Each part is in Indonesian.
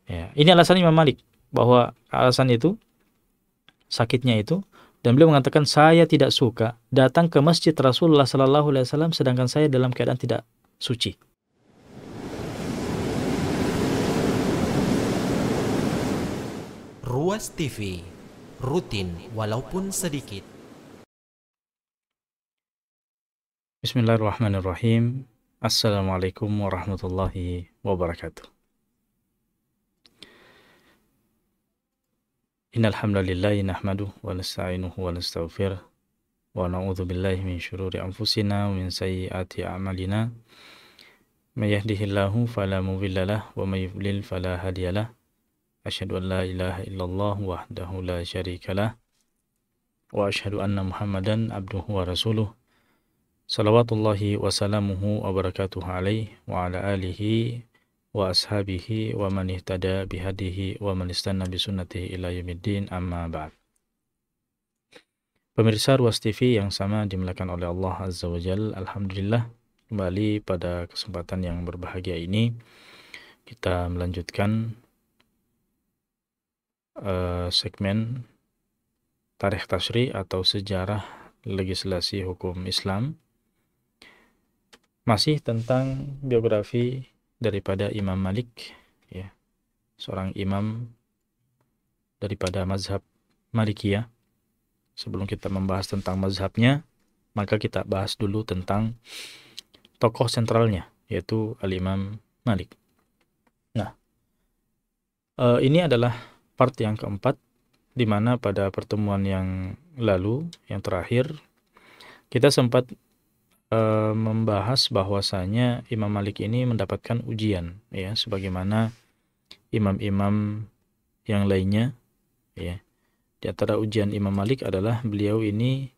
Ya, ini alasan Imam Malik, bahwa alasan itu, sakitnya itu, dan beliau mengatakan, saya tidak suka datang ke masjid Rasulullah Sallallahu Alaihi Wasallam sedangkan saya dalam keadaan tidak suci. Ruas TV, rutin walaupun sedikit. Bismillahirrahmanirrahim. Assalamualaikum warahmatullahi wabarakatuh. Innal hamdalillah nahmaduhu wa nasta'inuhu wa nastaghfiruh wa na'udzu billahi min syururi anfusina wa min sayyiati a'malina. May yahdihillahu fala mudhillalah wa may yudlil fala hadiyalah. Asyhadu an la ilaha illallah wahdahu la syarikalah wa asyhadu anna Muhammadan abduhu wa rasuluh. Salawatullahi wa salamuhu wa barakatuhu alaihi wa ala alihi wa ashabihi wa man ihtada bihadihi wa man istanna bisunnatihi ila yaumiddin, amma ba'd. Pemirsa Ruas TV yang sama dimuliakan oleh Allah Azza wa Jalla, alhamdulillah kembali pada kesempatan yang berbahagia ini kita melanjutkan segmen Tarikh Tasyri' atau sejarah legislasi hukum Islam, masih tentang biografi daripada Imam Malik, ya, seorang imam daripada mazhab Malikiyah. Sebelum kita membahas tentang mazhabnya, maka kita bahas dulu tentang tokoh sentralnya, yaitu Al-Imam Malik. Nah, ini adalah part yang keempat, di mana pada pertemuan yang lalu, yang terakhir, kita sempat membahas bahwasanya Imam Malik ini mendapatkan ujian, ya, sebagaimana imam-imam yang lainnya, ya. Di antara ujian Imam Malik adalah beliau ini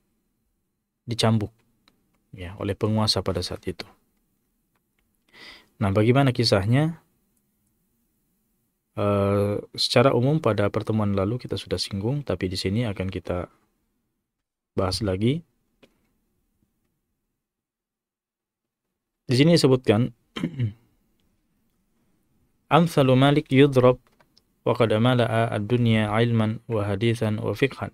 dicambuk, ya, oleh penguasa pada saat itu. Nah, bagaimana kisahnya? Secara umum pada pertemuan lalu kita sudah singgung, tapi di sini akan kita bahas lagi. Di sini disebutkan Amthalu Malik yudrab wa qad mala'a ad-dunya ilman wa hadithan wa fiqhan.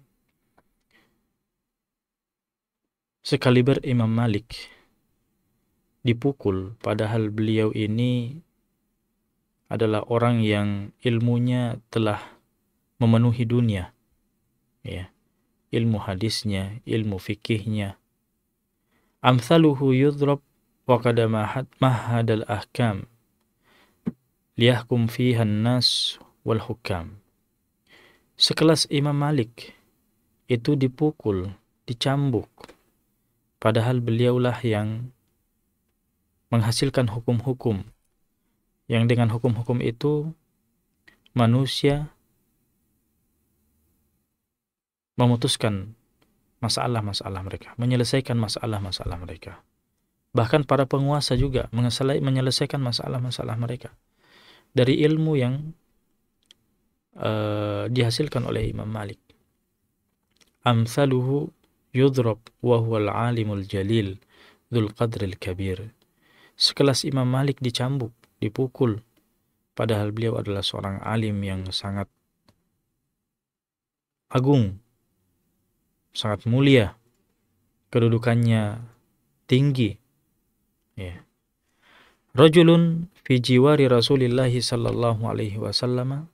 Sekaliber Imam Malik dipukul, padahal beliau ini adalah orang yang ilmunya telah memenuhi dunia, ya, ilmu hadisnya, ilmu fikihnya. Amthaluhu yudrab wa qad mahadal ahkam liyahkum fiha an-nas wal hukam. Sekelas Imam Malik itu dipukul, dicambuk, padahal beliaulah yang menghasilkan hukum-hukum, yang dengan hukum-hukum itu manusia memutuskan masalah-masalah mereka, menyelesaikan masalah-masalah mereka. Bahkan para penguasa juga menyelesaikan masalah-masalah mereka dari ilmu yang dihasilkan oleh Imam Malik. Amthaluhu yudrab wa huwal alimul jalil dzul qadril kabir. Sekelas Imam Malik dicambuk, dipukul, padahal beliau adalah seorang alim yang sangat agung, sangat mulia, kedudukannya tinggi, ya. Rajulun fi jiwari Rasulillah sallallahu alaihi wasallam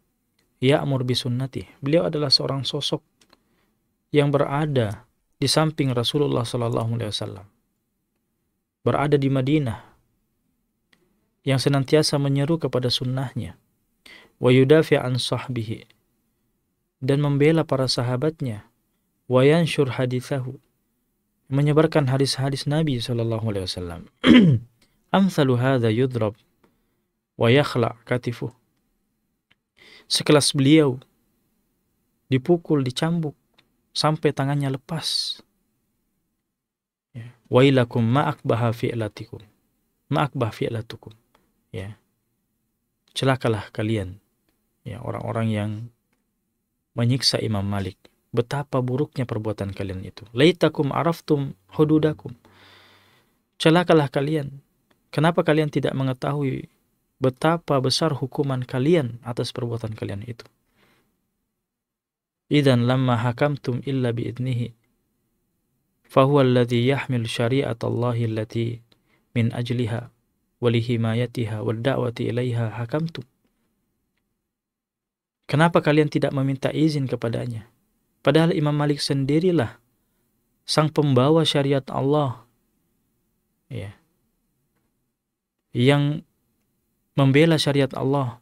ya'mur bi sunnati. Beliau adalah seorang sosok yang berada di samping Rasulullah sallallahu alaihi wasallam, berada di Madinah, yang senantiasa menyeru kepada sunnahnya, wa yudafi' an sahbihi, dan membela para sahabatnya, wa yanshur hadithahu, menyebarkan hadis-hadis Nabi sallallahu alaihi wasallam. Amthalu hadza yudrab wa yakhla' katifuh. Sekelas beliau dipukul, dicambuk sampai tangannya lepas. Wailakum ma'akbaha fi'latikum, ma'akbah fi'latukum, ya. Celakalah kalian, ya, orang-orang yang menyiksa Imam Malik. Betapa buruknya perbuatan kalian itu. Laitakum araftum hududakum. Celakalah kalian. Kenapa kalian tidak mengetahui betapa besar hukuman kalian atas perbuatan kalian itu. Idzan lamma hakamtum illa biidnihi fahuwa alladhi yahmil syari'atallahi allati min ajliha walihimayatiha wadda'wati ilaiha hakamtum. Kenapa kalian tidak meminta izin kepadanya? Padahal Imam Malik sendirilah sang pembawa syariat Allah, ya, yang membela syariat Allah,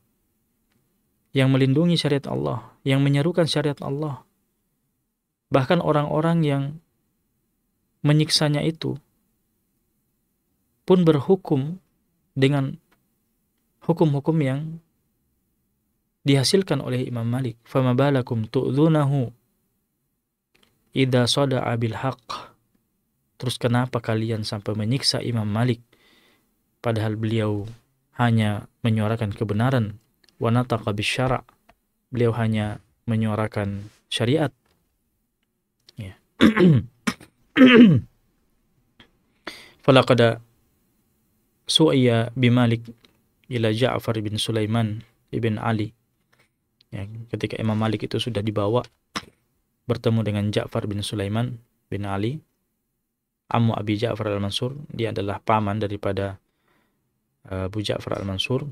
yang melindungi syariat Allah, yang menyerukan syariat Allah. Bahkan orang-orang yang menyiksanya itu pun berhukum dengan hukum-hukum yang dihasilkan oleh Imam Malik. Fama balakum tu'dhunahu idza sada'a bil haqq. Terus kenapa kalian sampai menyiksa Imam Malik padahal beliau hanya menyuarakan kebenaran, wa nataqa bisyara', beliau hanya menyuarakan syariat, ya. Falaqad su'iya bimalik ila Ja'far bin Sulaiman ibn Ali, ya, ketika Imam Malik itu sudah dibawa bertemu dengan Ja'far bin Sulaiman bin Ali, Ammu Abi Ja'far al-Mansur, dia adalah paman daripada Abu Ja'far al-Mansur.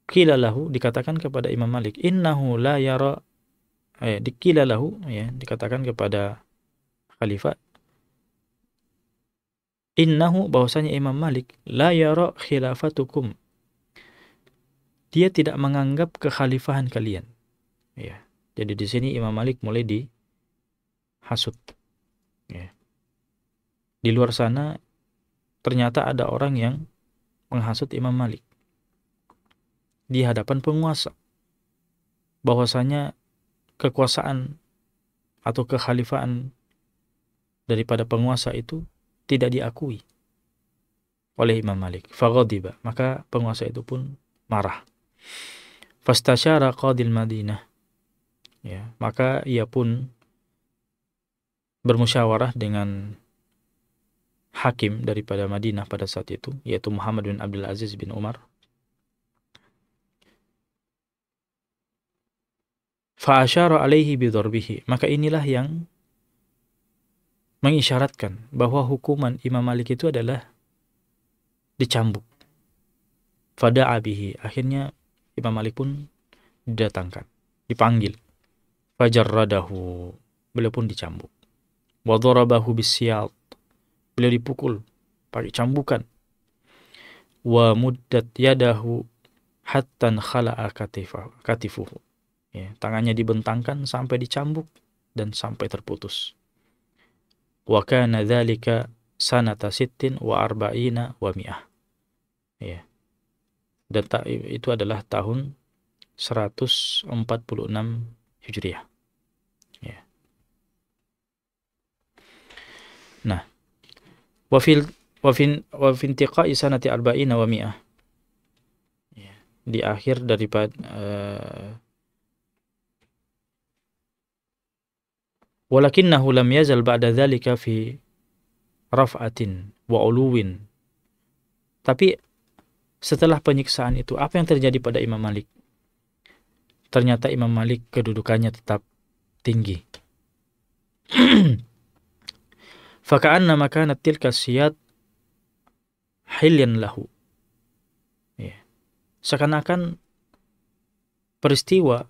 Qila lahu, dikatakan kepada Imam Malik, innahu la yara, qila lahu, ya, dikatakan kepada khalifah, innahu, bahwasanya Imam Malik la yara khilafatukum, dia tidak menganggap kekhalifahan kalian, ya. Jadi di sini Imam Malik mulai dihasut, ya. Di luar sana ternyata ada orang yang menghasut Imam Malik di hadapan penguasa, bahwasanya kekuasaan atau kekhalifahan daripada penguasa itu tidak diakui oleh Imam Malik. Faghadiba, maka penguasa itu pun marah. Fastasyara qadil Madinah, ya, maka ia pun bermusyawarah dengan hakim daripada Madinah pada saat itu, yaitu Muhammad bin Abdul Aziz bin Umar. Fa'asyara alaihi bidharbihi, maka inilah yang mengisyaratkan bahwa hukuman Imam Malik itu adalah dicambuk. Fada'a bihi, akhirnya Imam Malik pun didatangkan, dipanggil. Fajarradahu, beliau pun dicambuk. Wa dharabahu bisyalt, beliau dipukul pakai cambukan. Wa muddat yadahu hatta khala'a katifuhu, ya, tangannya dibentangkan sampai dicambuk dan sampai terputus. Wa kana dzalika sanata 46 wa mi'ah, ya. Dan itu adalah tahun 146 Hijriah, ya. Nah, wa fi intiqa'i sanati 40 wa mi'ah, ya, di akhir daripada walakinnahu lam yazal ba'da dzalika fi raf'atin wa uluwin. Tapi setelah penyiksaan itu, apa yang terjadi pada Imam Malik? Ternyata Imam Malik kedudukannya tetap tinggi. Faka'anna makanat tilka siyad hilyan lahu, ya. Seakan-akan peristiwa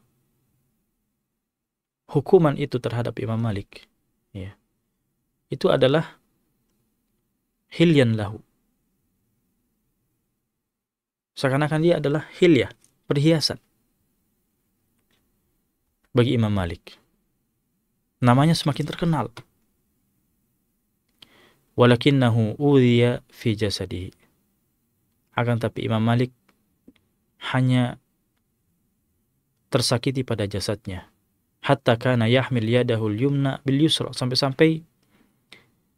hukuman itu terhadap Imam Malik, ya, itu adalah hilyan lahu. Seakan-akan dia adalah hilyah, perhiasan bagi Imam Malik. Namanya semakin terkenal. Walakinnahu udhiya fi jasadihi, akan tapi Imam Malik hanya tersakiti pada jasadnya. Hatta kana yahmil yadahu al-yumna bil yusra, sampai-sampai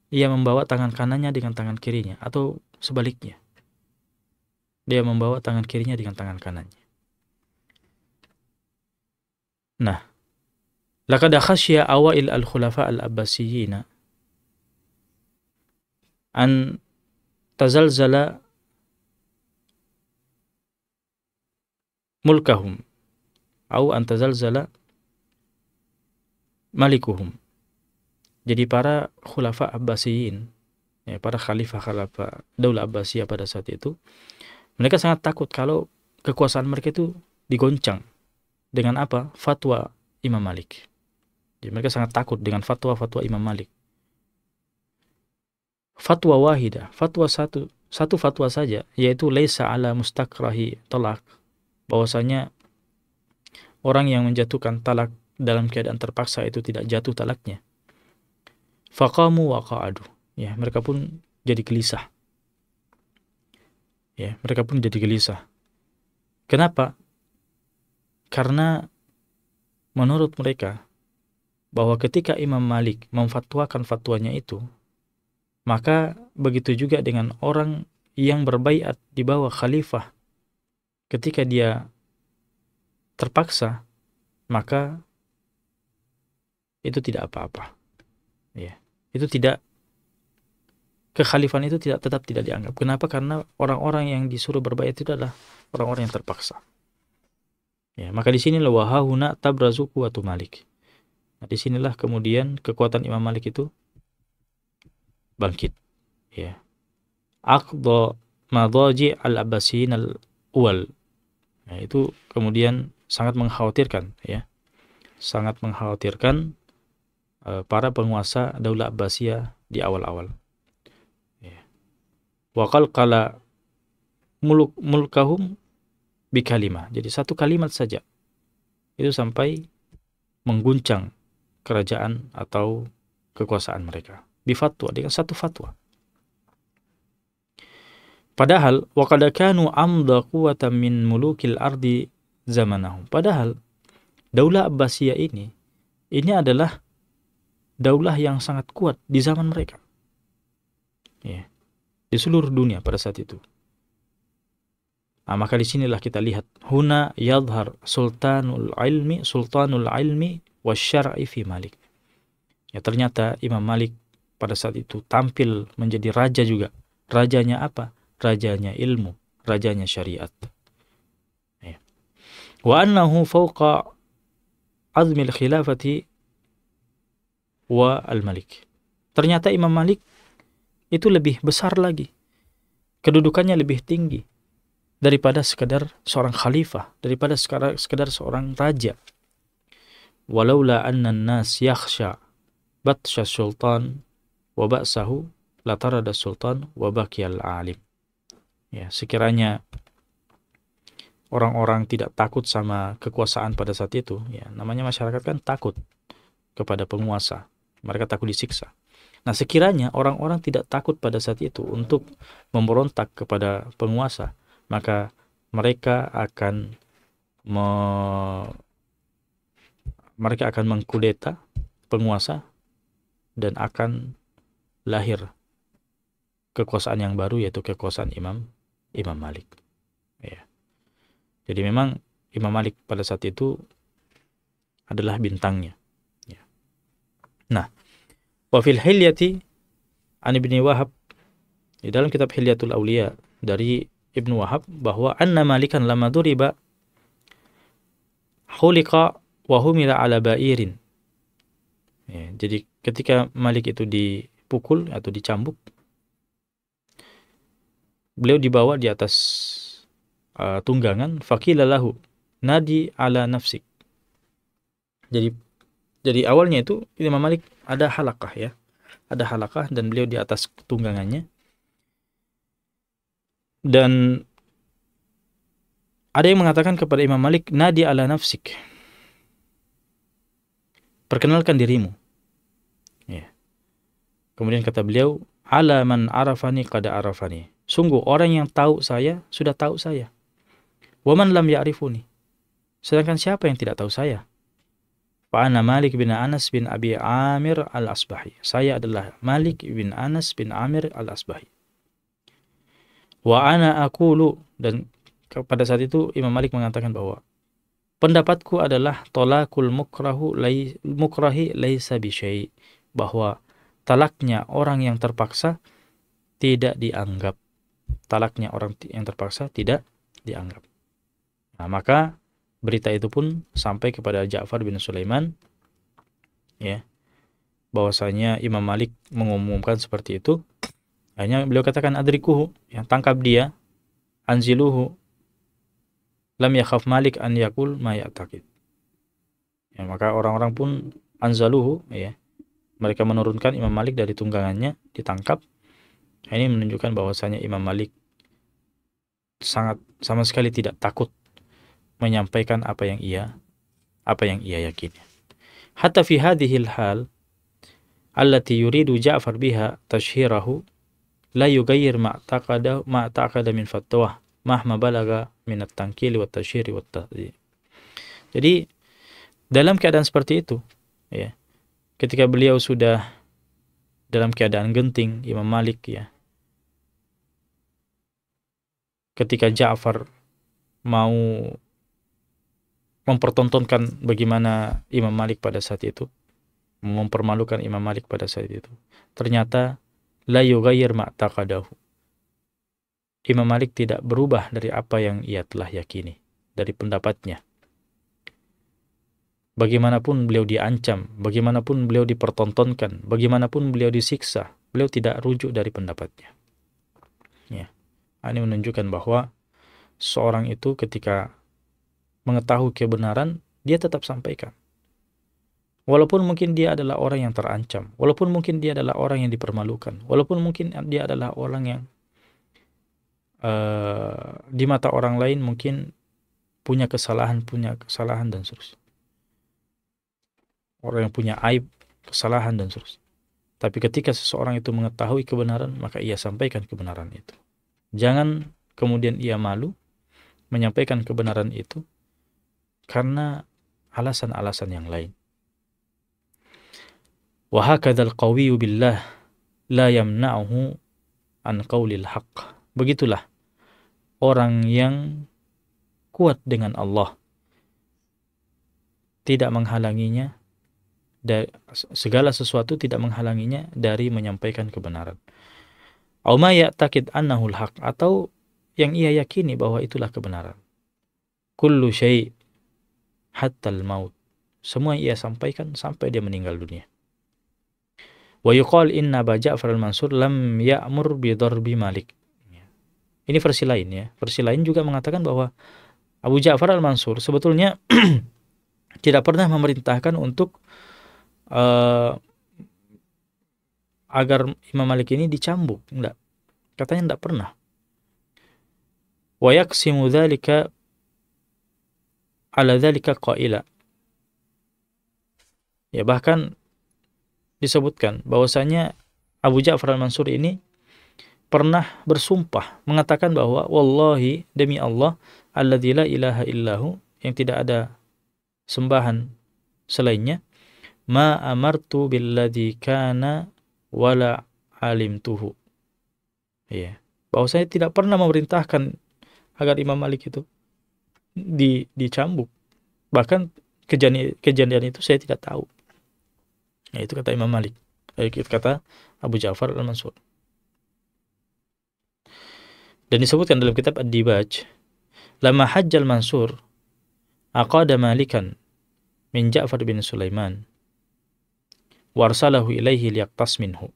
ia membawa tangan kanannya dengan tangan kirinya, atau sebaliknya, dia membawa tangan kirinya dengan tangan kanannya. Nah, laqad khasya awail al-khulafa al-abbasiyyin an tazalzala mulkahum au antazalzala malikuhum. Jadi para khulafa Abbasiyin, ya, para khalifah Daulah Abbasiyah pada saat itu, mereka sangat takut kalau kekuasaan mereka itu digoncang dengan apa? Fatwa Imam Malik. Jadi mereka sangat takut dengan fatwa-fatwa Imam Malik. Fatwa wahidah, fatwa satu fatwa saja, yaitu laisa ala mustakrahi talak, bahwasanya orang yang menjatuhkan talak dalam keadaan terpaksa itu tidak jatuh talaknya. Faqamu wa qa'adu. Ya, mereka pun jadi gelisah. Ya, mereka pun jadi gelisah. Kenapa? Karena menurut mereka bahwa ketika Imam Malik memfatwakan fatwanya itu, maka begitu juga dengan orang yang berbaiat di bawah khalifah. Ketika dia terpaksa, maka itu tidak apa-apa. Ya. Itu tidak, kekhalifahan itu tetap tidak dianggap. Kenapa? Karena orang-orang yang disuruh berbaiat itu adalah orang-orang yang terpaksa. Ya, maka di sinilah wahahuna tabrazu quwwatu Malik. Nah, di sinilah kemudian kekuatan Imam Malik itu bangkit. Ya. Aqdha madaji al-Abbasiyin al-awwal. Nah, itu kemudian sangat mengkhawatirkan, ya. Sangat mengkhawatirkan para penguasa Daulah Abbasiyah di awal-awal. Wa qalqala mulkahum bi kalimah. Jadi satu kalimat saja itu sampai mengguncang kerajaan atau kekuasaan mereka. Bi fatwa, dengan satu fatwa. Padahal wa qad kanu amda quwwatan min mulukil ardi zamanahum. Padahal Daulah Abbasiyah ini adalah daulah yang sangat kuat di zaman mereka. Ya. Di seluruh dunia pada saat itu. Nah, maka di sinilah kita lihat huna yadhhar sultanul ilmi wasyar'i fi Malik. Ya, ternyata Imam Malik pada saat itu tampil menjadi raja juga. Rajanya apa? Rajanya ilmu, rajanya syariat. Ya. Wa annahu fawqa azmil khilafati wa al-Malik. Ternyata Imam Malik itu lebih besar lagi. Kedudukannya lebih tinggi daripada sekedar seorang khalifah, daripada sekedar seorang raja. Walaula anna an-nas yakhsha batsha sultan wa ba'sahu latarada sultan wa baqiyal alim. Ya, sekiranya orang-orang tidak takut sama kekuasaan pada saat itu, ya, namanya masyarakat kan takut kepada penguasa. Mereka takut disiksa. Nah, sekiranya orang-orang tidak takut pada saat itu untuk memberontak kepada penguasa, maka mereka akan mengkudeta penguasa dan akan lahir kekuasaan yang baru, yaitu kekuasaan Imam Malik. Ya. Jadi memang Imam Malik pada saat itu adalah bintangnya. Ya. Nah, wa fil hilyati an Ibni Wahab, di dalam kitab Hilyatul Auliya dari Ibnu Wahab, bahwa anna Malikan lama duriba khuliqa wa humila ala ba'irin. Ya, jadi ketika Malik itu dipukul atau dicambuk, beliau dibawa di atas tunggangan, faqila lahu nadi ala nafsik. Jadi awalnya itu Imam Malik ada halaqah, ya. Ada halaqah dan beliau di atas tunggangannya. Dan ada yang mengatakan kepada Imam Malik, nadi ala nafsik. Perkenalkan dirimu. Ya. Kemudian kata beliau, ala man arafani qad arafani. Sungguh orang yang tahu saya sudah tahu saya. Wa man lam ya'rifuni. Sedangkan siapa yang tidak tahu saya? Fa ana Malik bin Anas bin Abi Amir al-Asbahi. Saya adalah Malik bin Anas bin Amir al-Asbahi. Wa ana aqulu, dan pada saat itu Imam Malik mengatakan bahwa pendapatku adalah talakul mukrahi laisa bi syai', bahwa talaknya orang yang terpaksa tidak dianggap. Talaknya orang yang terpaksa tidak dianggap. Nah, maka berita itu pun sampai kepada Ja'far bin Sulaiman, ya, bahwasanya Imam Malik mengumumkan seperti itu. Hanya beliau katakan adrikuhu, ya, tangkap dia, anziluhu, lam yakhaf Malik an yakul ma ya'taqid. Ya, maka orang-orang pun anzaluhu, ya, mereka menurunkan Imam Malik dari tunggangannya, ditangkap. Ini menunjukkan bahwasanya Imam Malik sangat sama sekali tidak takut menyampaikan apa yang ia yakini. Hatta fi hadhil hal allati yuridu Ja'far biha tashhirahu la yughayyir ma taqada min fatwa mahma balaga min at-tankil wa tashhir wa tahdhir. Jadi dalam keadaan seperti itu, ya, ketika beliau sudah dalam keadaan genting, Imam Malik, ya, ketika Ja'far mau mempertontonkan bagaimana Imam Malik pada saat itu, mempermalukan Imam Malik pada saat itu, ternyata la yughayyir ma taqadahu, Imam Malik tidak berubah dari apa yang ia telah yakini, dari pendapatnya. Bagaimanapun beliau diancam, bagaimanapun beliau dipertontonkan, bagaimanapun beliau disiksa, beliau tidak rujuk dari pendapatnya. Ya. Ini menunjukkan bahwa seorang itu ketika mengetahui kebenaran, dia tetap sampaikan. Walaupun mungkin dia adalah orang yang terancam, walaupun mungkin dia adalah orang yang dipermalukan, walaupun mungkin dia adalah orang yang di mata orang lain mungkin punya kesalahan dan seterusnya. Orang yang punya aib, kesalahan dan seterusnya. Tapi ketika seseorang itu mengetahui kebenaran, maka ia sampaikan kebenaran itu. Jangan kemudian ia malu menyampaikan kebenaran itu karena alasan-alasan yang lain. Wa hakadzal qawiyyu billah la yamna'uhu an qaulil haqq. Begitulah orang yang kuat dengan Allah tidak menghalanginya, segala sesuatu tidak menghalanginya dari menyampaikan kebenaran. Aw ma ya'taqid annahu al-haq, atau yang ia yakini bahwa itulah kebenaran. Kullu syai' hatta al-maut. Semua ia sampaikan sampai dia meninggal dunia. Wa yuqal inna Aba Ja'far al-Mansur lam ya'mur bi darbi Malik. Ini versi lain, ya. Versi lain juga mengatakan bahwa Abu Ja'far al-Mansur sebetulnya tidak pernah memerintahkan untuk agar Imam Malik ini dicambuk, enggak. Katanya enggak pernah. Wa yaqsimu dzalika ala dzalika qaila. Ya, bahkan disebutkan bahwasanya Abu Ja'far al-Mansur ini pernah bersumpah mengatakan bahwa wallahi, demi Allah, alladzi la ilaha illahu, yang tidak ada sembahan selainnya, ma amartu billadzi kana wala alimtuhu. Ya, bahwa saya tidak pernah memerintahkan agar Imam Malik itu dicambuk. Bahkan kejadian itu saya tidak tahu. Ya, itu kata Imam Malik. Itu kata Abu Ja'far al-Mansur. Dan disebutkan dalam kitab Ad-Dibaj, lama hajjal Mansur aqada Malikan min Ja'far bin Sulaiman warsalahu ilaihi liyaqtas minhu.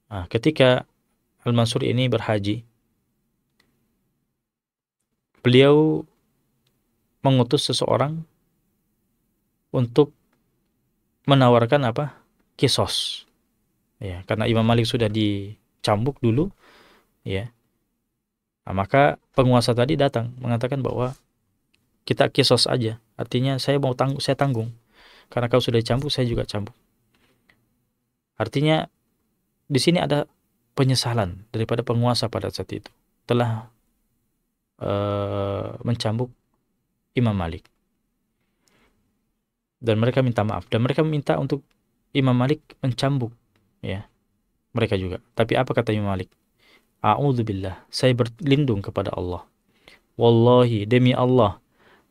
Nah, ketika Al-Mansur ini berhaji, beliau mengutus seseorang untuk menawarkan apa? Kisos. Ya, karena Imam Malik sudah dicambuk dulu, ya. Nah, maka penguasa tadi datang mengatakan bahwa kita kisos aja. Artinya saya tanggung. Karena kau sudah dicambuk, saya juga cambuk. Artinya di sini ada penyesalan daripada penguasa pada saat itu telah mencambuk Imam Malik. Dan mereka minta maaf, dan mereka minta untuk Imam Malik mencambuk, ya, mereka juga. Tapi apa kata Imam Malik? A'udzubillah, saya berlindung kepada Allah. Wallahi, demi Allah,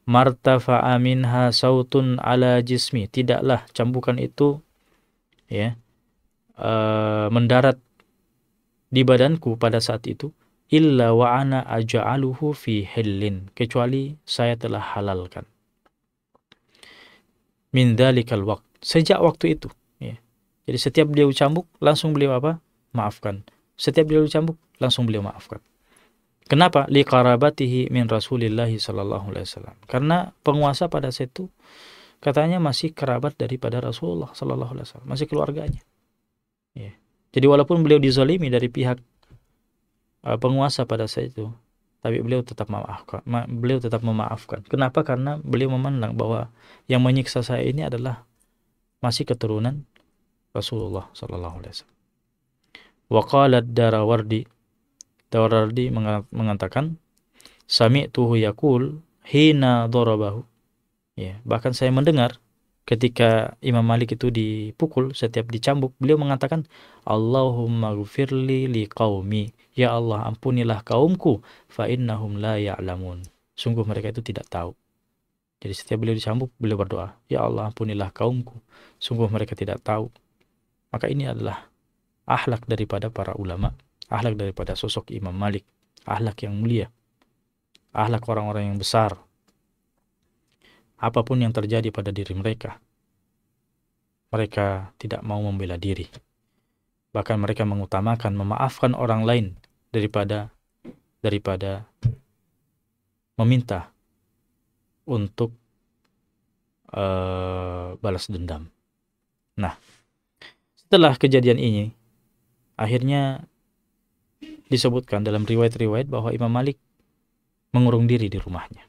martafa'a minha sautun ala jismi, tidaklah cambukan itu, ya, mendarat di badanku pada saat itu illa wa ana aj'aluhu fi hillin, kecuali saya telah halalkan min dzalikal waqt, sejak waktu itu, ya. Jadi setiap beliau cambuk langsung beliau apa? Maafkan. Setiap beliau cambuk langsung beliau maafkan. Kenapa? Li qarabatihi min Rasulillah sallallahu alaihi wasallam. Karena penguasa pada saat itu katanya masih kerabat daripada Rasulullah sallallahu alaihi wasallam, masih keluarganya. Ya. Jadi walaupun beliau dizalimi dari pihak penguasa pada saat itu, tapi beliau tetap memaafkan. Kenapa? Karena beliau memandang bahwa yang menyiksa saya ini adalah masih keturunan Rasulullah sallallahu alaihi wasallam. Wa qala Darawardi mengatakan, sami'tuhu yaqul hina darabahu. Ya, bahkan saya mendengar ketika Imam Malik itu dipukul, setiap dicambuk, beliau mengatakan, Allahumma ghfirli liqaumi, ya Allah ampunilah kaumku, fa innahum la ya'lamun, sungguh mereka itu tidak tahu. Jadi setiap beliau dicambuk, beliau berdoa, ya Allah ampunilah kaumku, sungguh mereka tidak tahu. Maka ini adalah akhlak daripada para ulama, akhlak daripada sosok Imam Malik, akhlak yang mulia, akhlak orang-orang yang besar. Apapun yang terjadi pada diri mereka, mereka tidak mau membela diri. Bahkan mereka mengutamakan memaafkan orang lain daripada meminta untuk balas dendam. Nah, setelah kejadian ini, akhirnya disebutkan dalam riwayat-riwayat bahwa Imam Malik mengurung diri di rumahnya.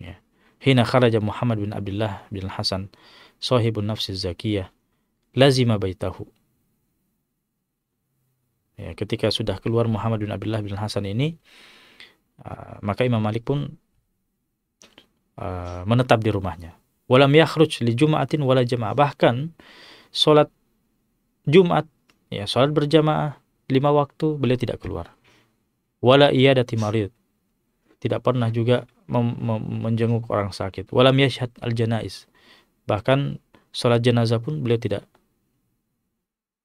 Ya. Hina kharaja Muhammad bin Abdullah bin Hasan, sahibun nafsi zakiyah, lazima baitahu. Ya, ketika sudah keluar Muhammad bin Abdullah bin Hasan ini, maka Imam Malik pun menetap di rumahnya. Walam yakhruj li jum'atin wala jamaah. Bahkan salat Jumat, ya, salat berjamaah 5 waktu beliau tidak keluar. Wala iyadati marid, tidak pernah juga menjenguk orang sakit. Walam yashhad al janaiz, bahkan salat jenazah pun beliau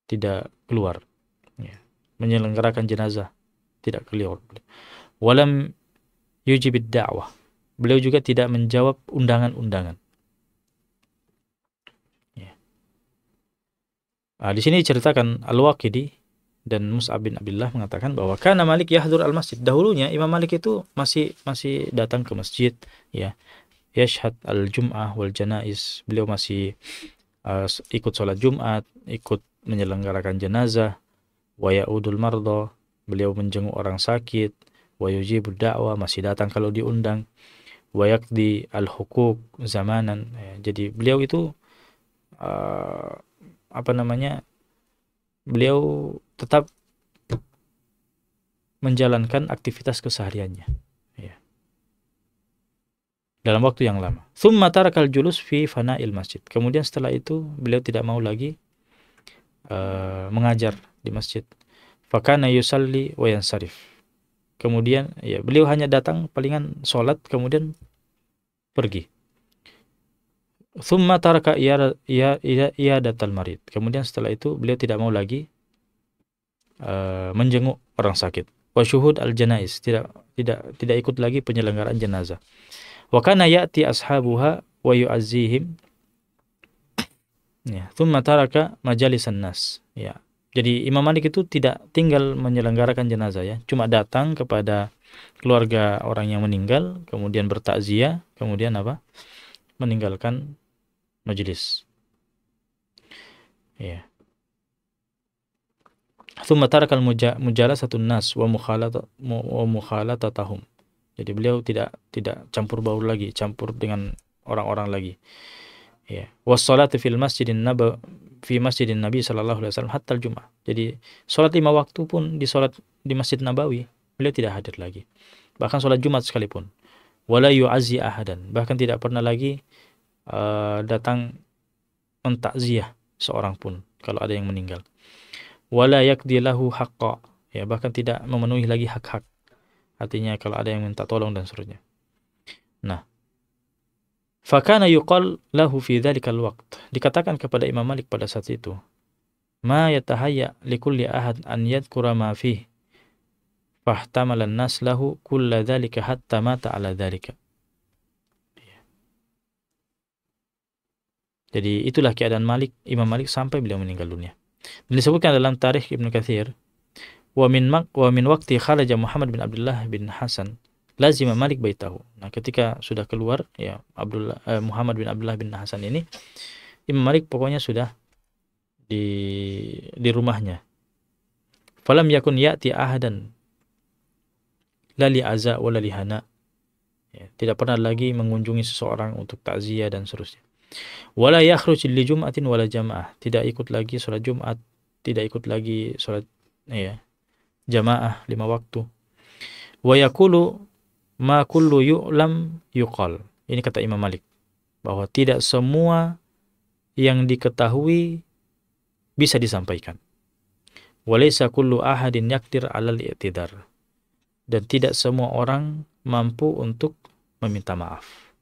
tidak keluar, ya. Menyelenggarakan jenazah tidak keluar. Walam yujibid da'wah, beliau juga tidak menjawab undangan-undangan. Ya. Di sini diceritakan Al-Waqidi dan Mus'ab bin Abdullah mengatakan bahwa kana Malik yahdur al-masjid. Dahulunya Imam Malik itu masih datang ke masjid, ya. Yashhad al-jum'ah wal janaiz. Beliau masih ikut sholat Jumat, ikut menyelenggarakan jenazah, wa ya'udul marda, beliau menjenguk orang sakit, wa yujibud da'wah, masih datang kalau diundang, wa yaqdi al-huquq zamanan. Ya, jadi beliau itu beliau tetap menjalankan aktivitas kesehariannya, ya, dalam waktu yang lama. Tsumma tarakal julus fi fana'il masjid. Kemudian setelah itu beliau tidak mau lagi mengajar di masjid. Fakana yusalli wa yansarif. Kemudian ya beliau hanya datang palingan sholat kemudian pergi. Tsumma taraka iyadatal marid. Kemudian setelah itu beliau tidak mau lagi menjenguk orang sakit. Wa syuhud al janaiz, tidak ikut lagi penyelenggaraan jenazah. Wa kana ya'ti ashabuha wa yu'azzihim. Ya, tsumma taraka majalisan nas. Ya. Jadi Imam Malik itu tidak tinggal menyelenggarakan jenazah, ya, cuma datang kepada keluarga orang yang meninggal, kemudian bertakziah, kemudian meninggalkan majelis. Ya. Tsumma tarakal mujalasatun nas wa mukhalatatahum. Jadi beliau tidak campur baur lagi, campur dengan orang-orang lagi. Ya. Was-salatu fil masjidin Nabi sallallahu alaihi wasallam hatta al-jum'ah. Jadi salat 5 waktu pun di Masjid Nabawi, beliau tidak hadir lagi. Bahkan salat Jumat sekalipun. Wala yu'azzi ahadan, bahkan tidak pernah lagi datang mentakziah seorang pun kalau ada yang meninggal. Wala yaqdi lahu haqqa, ya, bahkan tidak memenuhi lagi hak-hak. Artinya kalau ada yang minta tolong dan seterusnya. Nah, fakana yuqal lahu fi dzalikal waqt. Dikatakan kepada Imam Malik pada saat itu, ma yatahayya likulli ahad an yadhkura ma fihi fahtamala an-nas lahu kulla dzalika hatta mata ala dzalika. Jadi itulah keadaan Imam Malik sampai beliau meninggal dunia. Dan disebutkan dalam Tarikh Ibnu Katsir, wa min waqti kharaja Muhammad bin Abdullah bin Hasan lazima Malik baitahu. Nah, ketika sudah keluar ya Muhammad bin Abdullah bin Hasan ini, Imam Malik pokoknya sudah di rumahnya. Falam yakun ya'ti ahadan la li aza wa la li hana. Ya, tidak pernah lagi mengunjungi seseorang untuk takziah dan seterusnya. Wala yakhruj li jum'atin wala jamaah, tidak ikut lagi salat Jumat, tidak ikut lagi salat jamaah 5 waktu. Wa yaqulu ma kullu yu'lam yuqal. Ini kata Imam Malik, bahwa tidak semua yang diketahui bisa disampaikan. Walaysa kullu ahadin yaqdir 'alal i'tidar. Dan tidak semua orang mampu untuk meminta maaf.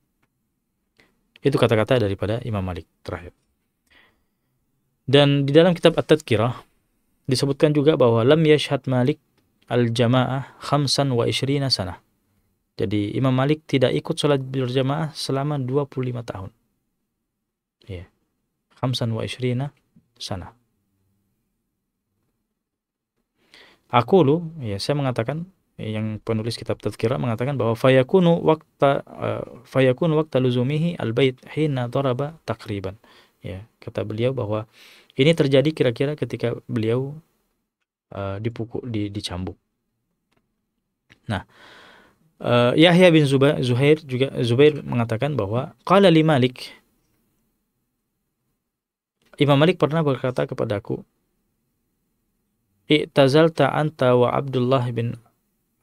Itu kata-kata daripada Imam Malik terakhir. Dan di dalam kitab At-Tadhkirah disebutkan juga bahwa lam yashhad Malik al-jamaah 25 sanah. Jadi Imam Malik tidak ikut sholat berjamaah selama 25 tahun. Ya. 25 sanah. Saya mengatakan, yang penulis kitab Tadhkirah mengatakan bahwa fayakunu waqta luzumihi albait hina daraba takriban. Ya, kata beliau bahwa ini terjadi kira-kira ketika beliau dicambuk. Nah, Yahya bin Zubair mengatakan bahwa qala li Malik, Imam Malik pernah berkata kepadaku, i'tazalta anta wa Abdullah bin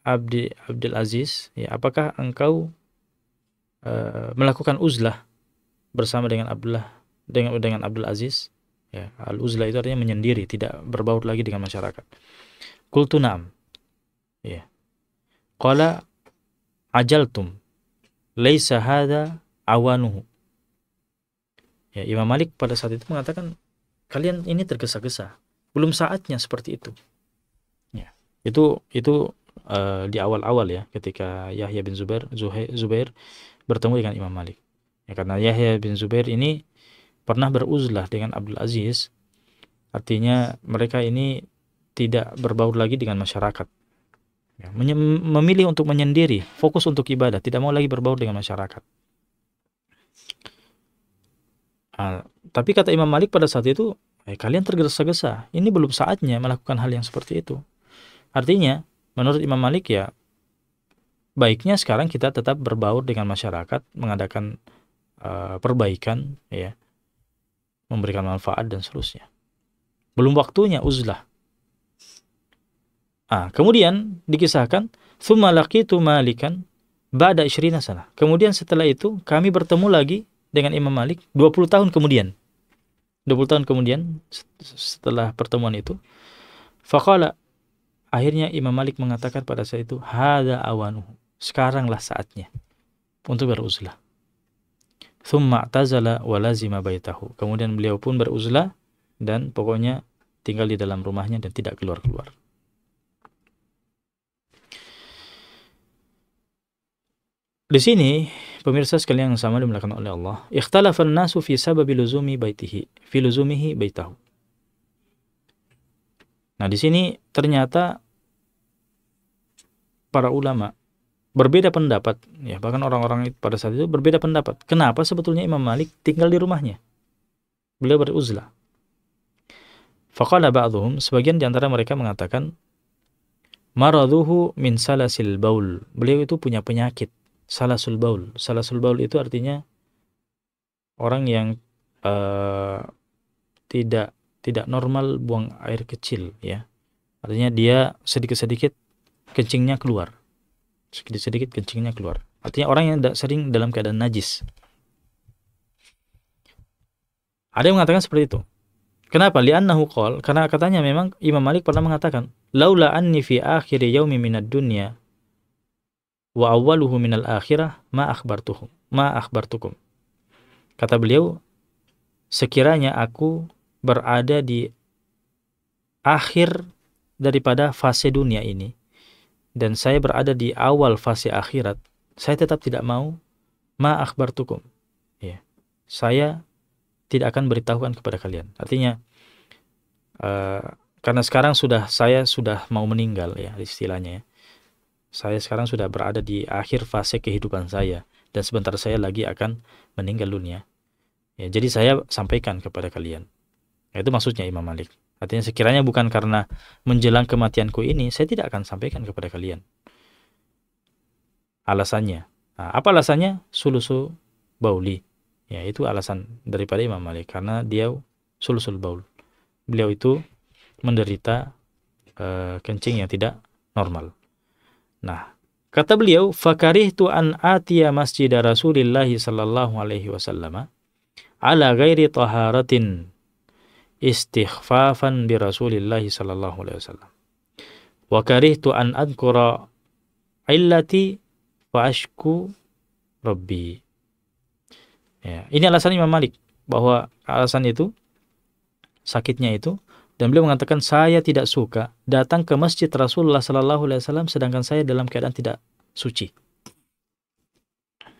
Abdul Aziz, ya, apakah engkau melakukan uzlah bersama dengan Abdul Aziz? Ya, al-uzlah itu artinya menyendiri, tidak berbaur lagi dengan masyarakat. Qultu na'am. Ya. Qala ajaltum laisa hadha awanuhu. Ya, Imam Malik pada saat itu mengatakan, kalian ini tergesa-gesa, belum saatnya seperti itu. Ya. Itu di awal-awal ya, ketika Yahya bin Zubair bertemu dengan Imam Malik. Ya, karena Yahya bin Zubair ini pernah beruzlah dengan Abdul Aziz, artinya mereka ini tidak berbaur lagi dengan masyarakat. Ya, memilih untuk menyendiri, fokus untuk ibadah, tidak mau lagi berbaur dengan masyarakat. Tapi kata Imam Malik pada saat itu, kalian tergesa-gesa, ini belum saatnya melakukan hal yang seperti itu. Artinya, menurut Imam Malik ya, baiknya sekarang kita tetap berbaur dengan masyarakat, mengadakan perbaikan, ya, memberikan manfaat dan seterusnya. Belum waktunya uzlah. Kemudian dikisahkan, "Tsumma laqitu Malikan ba'da 20 sanah." Kemudian setelah itu kami bertemu lagi dengan Imam Malik 20 tahun kemudian. 20 tahun kemudian setelah pertemuan itu, faqala, akhirnya Imam Malik mengatakan pada saat itu, hadza awanuhu, sekaranglah saatnya untuk beruzlah. Tsumma i'tazala wa lazima baitahu. Kemudian beliau pun beruzlah dan pokoknya tinggal di dalam rumahnya dan tidak keluar-keluar. Di sini pemirsa sekalian yang sama dimuliakan oleh Allah, ikhtalafan nasu fi sababi luzumihi baitahu. Nah, di sini ternyata para ulama berbeda pendapat, ya, bahkan orang-orang pada saat itu berbeda pendapat. Kenapa sebetulnya Imam Malik tinggal di rumahnya? Beliau beruzlah. Faqala ba'dhum, sebagian di antara mereka mengatakan, maraduhu min salasil baul. Beliau itu punya penyakit salasul baul. Salasul baul itu artinya orang yang tidak normal buang air kecil, ya. Artinya dia sedikit-sedikit kencingnya keluar. Sedikit-sedikit kencingnya keluar. Artinya orang yang sering dalam keadaan najis. Ada yang mengatakan seperti itu. Kenapa? Li'annahu qol, karena katanya memang Imam Malik pernah mengatakan, laula anni fi akhir yaumi minad dunya wa awwaluhu minal akhirah ma akhbartukum. Kata beliau, sekiranya aku berada di akhir daripada fase dunia ini dan saya berada di awal fase akhirat, saya tetap tidak mau ma akhbartukum. Ya. Saya tidak akan beritahukan kepada kalian. Artinya karena sekarang saya sudah mau meninggal ya istilahnya ya. Saya sekarang sudah berada di akhir fase kehidupan saya dan sebentar saya lagi akan meninggal dunia. Ya, jadi saya sampaikan kepada kalian. Nah, itu maksudnya Imam Malik. Artinya sekiranya bukan karena menjelang kematianku ini, saya tidak akan sampaikan kepada kalian. Alasannya. Nah, apa alasannya? Sulusu bauli. Ya, itu alasan daripada Imam Malik. Karena dia sulusul baul. Beliau itu menderita kencing yang tidak normal. Nah, kata beliau, fakarihtu an atiya masjid Rasulillah sallallahu alaihi wasallam ala ghairi taharatin istighfafan bi Rasulillah sallallahu alaihi wasallam. Wa karihtu an adhkura illati fa ashku rabbi. Ya, ini alasan Imam Malik bahwa alasan itu sakitnya itu. Dan beliau mengatakan, saya tidak suka datang ke masjid Rasulullah Sallallahu Alaihi Wasallam sedangkan saya dalam keadaan tidak suci.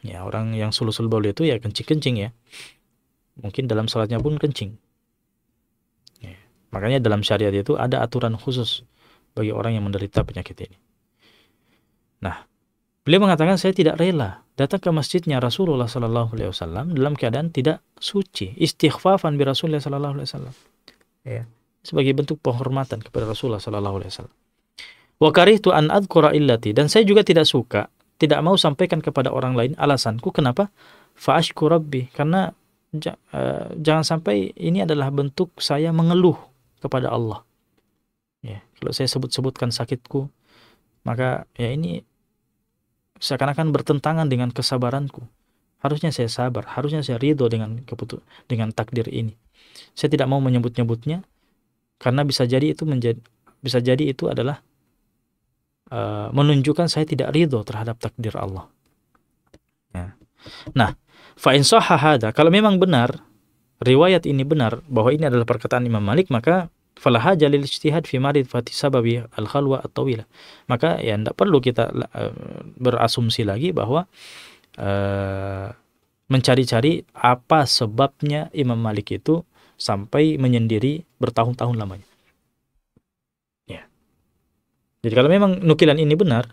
Ya, orang yang sulusul baul itu ya kencing-kencing ya. Mungkin dalam salatnya pun kencing. Ya. Makanya dalam syariat itu ada aturan khusus bagi orang yang menderita penyakit ini. Nah, beliau mengatakan, saya tidak rela datang ke masjidnya Rasulullah Sallallahu Alaihi Wasallam dalam keadaan tidak suci. Istighfafan bi Rasulullah Sallallahu Alaihi Wasallam. Ya. Sebagai bentuk penghormatan kepada Rasulullah sallallahu alaihi wasallam. Wa karihtu an adhkura illati, dan saya juga tidak suka, tidak mau sampaikan kepada orang lain alasanku kenapa fa ashku rabbi, karena jangan sampai ini adalah bentuk saya mengeluh kepada Allah. Ya, kalau saya sebut-sebutkan sakitku, maka ya ini seakan-akan bertentangan dengan kesabaranku. Harusnya saya sabar, harusnya saya ridho dengan takdir ini. Saya tidak mau menyebut-nyebutnya karena bisa jadi itu adalah menunjukkan saya tidak ridho terhadap takdir Allah. Ya. Nah, fa in sahha hada, kalau memang benar riwayat ini benar bahwa ini adalah perkataan Imam Malik, maka fala haja lil ijtihad fi ma'rifati sababi al khalwa at-tawila. Maka ya tidak perlu kita berasumsi lagi bahwa mencari-cari apa sebabnya Imam Malik itu sampai menyendiri bertahun-tahun lamanya. Ya. Jadi kalau memang nukilan ini benar,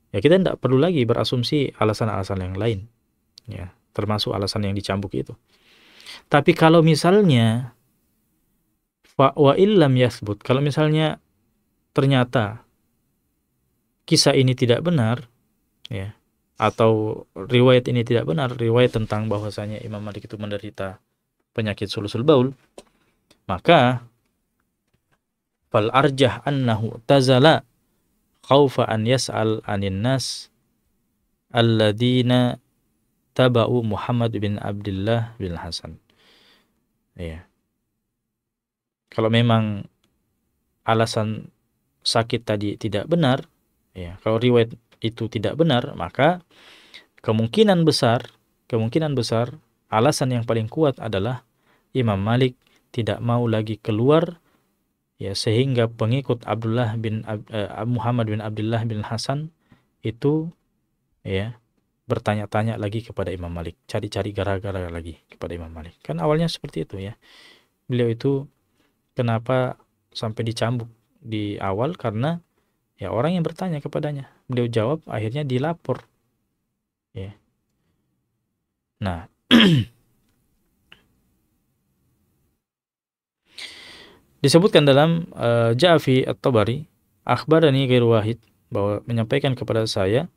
ya kita tidak perlu lagi berasumsi alasan-alasan yang lain. Ya, termasuk alasan yang dicambuk itu. Tapi kalau misalnya wa illam yathbut, kalau misalnya ternyata kisah ini tidak benar, ya, atau riwayat ini tidak benar, riwayat tentang bahwasanya Imam Malik itu menderita penyakit sulusul baul, maka fal arjah annahu tazala khaufa an yas'al anin nas alladzina taba'u Muhammad bin Abdullah bin Hasan. Ya. Kalau memang alasan sakit tadi tidak benar, ya, kalau riwayat itu tidak benar, maka kemungkinan besar alasan yang paling kuat adalah Imam Malik tidak mau lagi keluar, ya, sehingga pengikut Muhammad bin Abdullah bin Hasan itu ya bertanya-tanya lagi kepada Imam Malik, cari-cari gara-gara lagi kepada Imam Malik. Kan awalnya seperti itu ya. Beliau itu kenapa sampai dicambuk di awal, karena ya orang yang bertanya kepadanya. Beliau jawab, akhirnya dilapor. Ya. Nah, disebutkan dalam Ja'fi At-Tabari, akhbarani ghairu wahid, bahwa menyampaikan kepada saya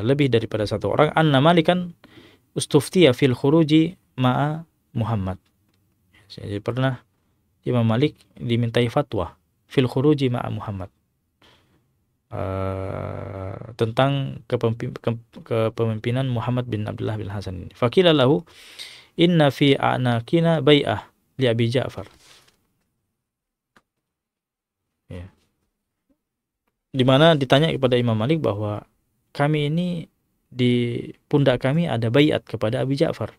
lebih daripada satu orang, anna Malikan ustuftiya fil khuruji ma'a Muhammad. Jadi pernah Imam Malik dimintai fatwa fil khuruji ma'a Muhammad, tentang kepemimpinan Muhammad bin Abdullah bin Hasan ini. Faqila lahu inna fi a'naqina bai'ah li Abi Ja'far. Ya. Di mana ditanya kepada Imam Malik bahwa kami ini di pundak kami ada baiat kepada Abi Ja'far.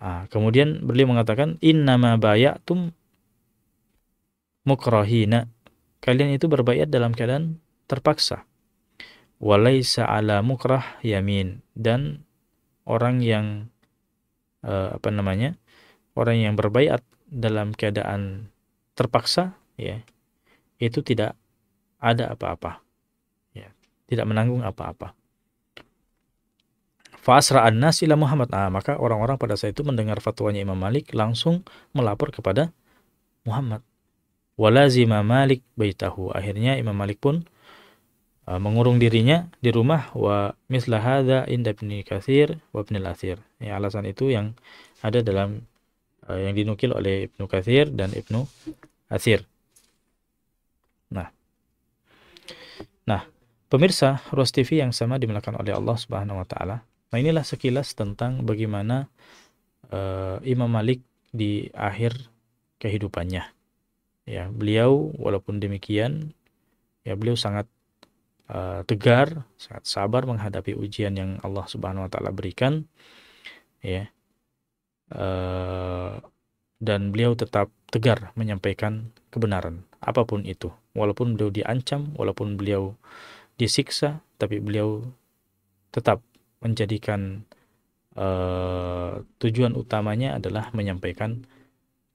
Kemudian beliau mengatakan innama baya'tum mukrahina, kalian itu berbaiat dalam keadaan terpaksa. Walaisa ala mukrah yamin, dan orang yang orang yang berbaiat dalam keadaan terpaksa, ya, itu tidak ada apa-apa, ya, tidak menanggung apa-apa. Fa'asra an-nas ila Muhammad. Maka orang-orang pada saat itu mendengar fatwanya Imam Malik langsung melapor kepada Muhammad. Walazima Malik baitahu. Akhirnya Imam Malik pun mengurung dirinya di rumah. Wa misla hadza inda Ibnu Katsir wa Ibnu al-Athir. Ya, alasan itu yang ada dalam yang dinukil oleh Ibnu Katsir dan Ibnu Athir. Nah, pemirsa Ruas TV yang sama dimuliakan oleh Allah Subhanahu wa taala. Nah, inilah sekilas tentang bagaimana Imam Malik di akhir kehidupannya. Ya, beliau walaupun demikian, ya, beliau sangat tegar, sangat sabar menghadapi ujian yang Allah Subhanahu wa taala berikan, ya. Dan beliau tetap tegar menyampaikan kebenaran apapun itu. Walaupun beliau diancam, walaupun beliau disiksa, tapi beliau tetap menjadikan tujuan utamanya adalah menyampaikan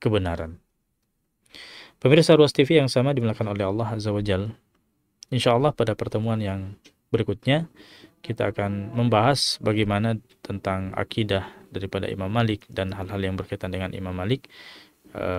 kebenaran. Pemirsa Ruas TV yang sama dimuliakan oleh Allah Azza wa Jalla. InsyaAllah pada pertemuan yang berikutnya kita akan membahas bagaimana tentang akidah daripada Imam Malik dan hal-hal yang berkaitan dengan Imam Malik,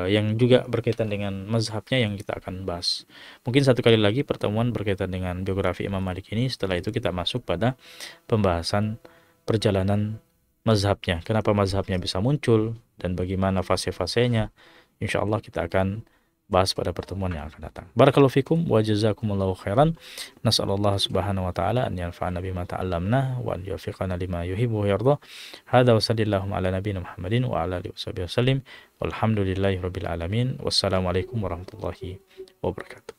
yang juga berkaitan dengan mazhabnya yang kita akan bahas. Mungkin satu kali lagi pertemuan berkaitan dengan biografi Imam Malik ini. Setelah itu kita masuk pada pembahasan perjalanan mazhabnya. Kenapa mazhabnya bisa muncul dan bagaimana fase-fasenya. InsyaAllah kita akan bahas pada pertemuan yang akan datang. Barakallahu fikum wa jazakumullahu khairan. Nas'alullah subhanahu wa ta'ala an yanfa'ana bima ta'allamna wa an yuwaffiqana lima yuhibbu wa yarda. Hadza wa sallallahu ala nabiyyina Muhammadin wa ala alihi wasallim. Walhamdulillahi rabbil alamin. Wassalamualaikum warahmatullahi wabarakatuh.